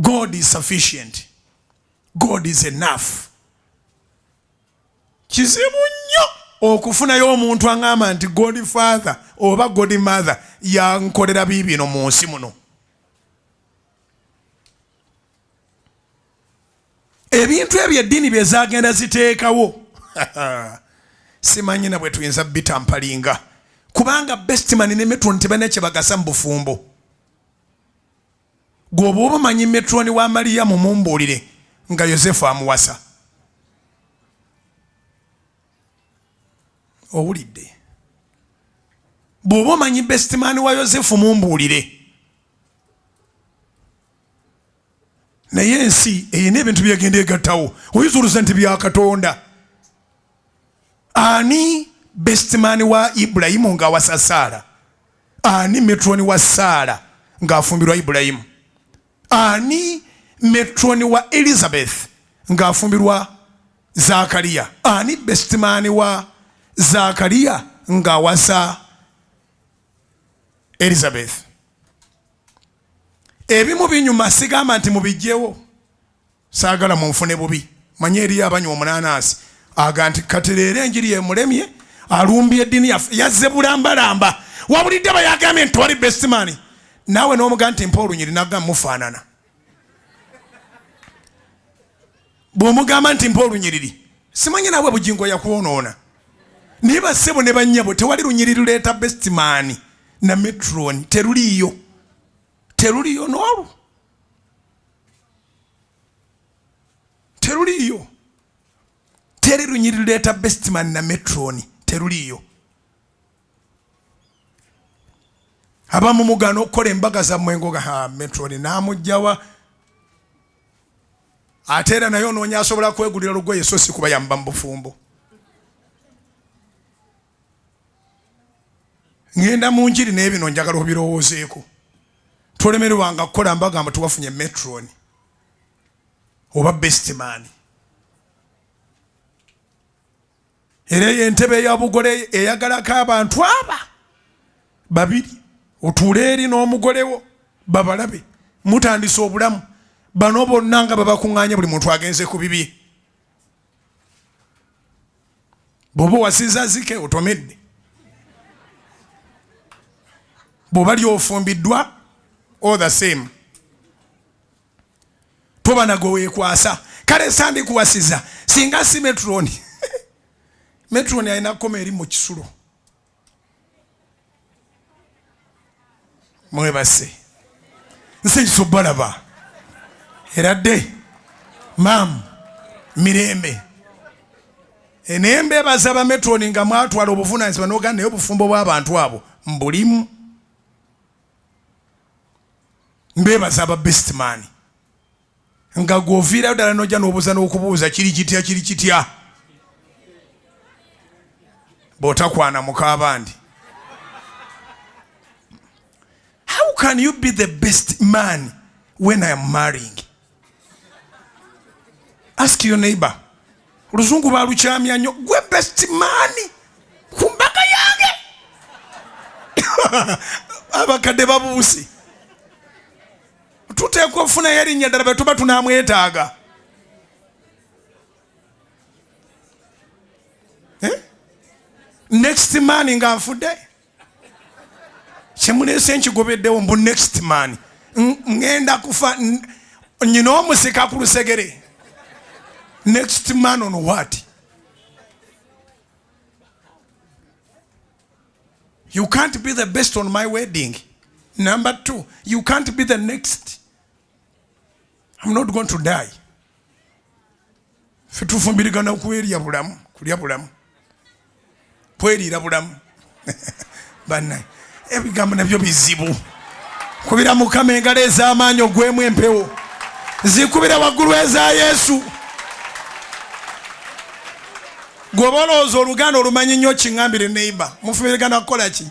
God is sufficient. God is enough. Kizibu nnyo okufunayo omuntu angamba nti God Father oba God Mother yankolera bibino mu nsi muno. Ebintu ebyo eddiini bye zaagenda ziteekawo simanyi na bwe tuyinza bitampalinga kubanga Bestman ne Metron tebalina Kyebagasa mu Bufumbo. Gwoba obamanyi Metron wa Mariyamu mumbuulire nga Yosefu amuwasa. Owulidde? Bw'oba omanyi Bestman wa Yosefu mumbuulire. Naye ensi eyina ebintu byegenda egattawo oyinza oluza nti bya Katonda. Ani Bestman wa Ibulayimu ng'awasa Saara? Ani Metron wa Saara ng'afumbirwa Ibulayimu? Ani Metron wa Elizabeth ng'afumbirwa Zakariya? Ani Bestman wa Zakariya ng'awasa Elizabeth? Ebimu binyuma sigamba nti mubijjewo. Saagala munfune bubi. Manye eriyo abanywa omunaanaasi aga nti katerere enjiri emulemye alumbye eddiini yazze bulambalamba. Wabulidde bayagambye nti wali Bestman. Naawe n'omuga nti mpa olunyiri nagamba mufaanana. Bw'omugamba nti mpa olunyiriri simanyi naawe Bujjingo yakwonoona. Naye bassebo ne bannyabo tewali lunyiriri luleeta Bestman na Metron. Teruliyo. Teruliyo n'olwo. Teruliyo. Teri lunyiriri luleeta Bestman na Metron. Teruliyo. Abamu mugano okukola embaga zammwe ngoga Metron n'amugjawa. Ate era naye onoonya asobola kwegulira lugoye so si kuba yamba mu Bufumbo. Ngenda mu njiri n'ebino njagala obirowoozeeko. Tolemerwanga kukola mbaga mbu tuwafunye Metron oba Bestman. Era entebe ya bugole eyagalako abantu aba babiri otuule eri n'omugole wo babalabe mutandise obulamu. Bano bonna nga babakuŋŋaanya buli muntu agenze ku bibye. Bw'oba wasiza zike otomedde. Bw'oba lyofumbiddwa all the same. Toba nago weekwasa. Kale sandi kuwasiza singa si Metron. Metron alina kkoma eri mu kisulo. Mwebase. Nse kisobbalaba. Eradde. Mam. Mirembe. Enembe basaba Metron nga mwatwala obuvunaanyizibwa n'ogamba naye obufumbo bw'abantu abo mbulimu. Mbebaza aba Bestman nga gwoviirayo ddala n'ojja n'obuuza n'okubuuza kiri kitya bw'otakwana muka abandi. How can you be the best man when I am marrying? Ask your neighbor. Oluzungu balukyamya nnyo. Gwe Bestman ku mbaga yange. Abakadde babuusi. Tuteekwa ofuna erinnya ddala bwe tuba tunaamwetaaga. Next man nga nfudde. Kyemuneese nkigobeddewo mbu next man. Ngenda kufa nnyina omusika ku lusegere. Next man on what? You can't be the best on my wedding. Number 2, you can't be the next. I'm not going to die. Fitufumbirigana kuweerya bulamu, kulya bulamu. Kwerira bulamu. Bannaye. Ebigambo nabyo bizibu. Kubira Mukama engalo ez'amaanyi ogwemu empewo. Zikubira waggulu eza Yesu. Gwoba olowooza Oluganda olumanyi nnyo kiŋŋambire neighbor. Mufumbirigana kukola ki?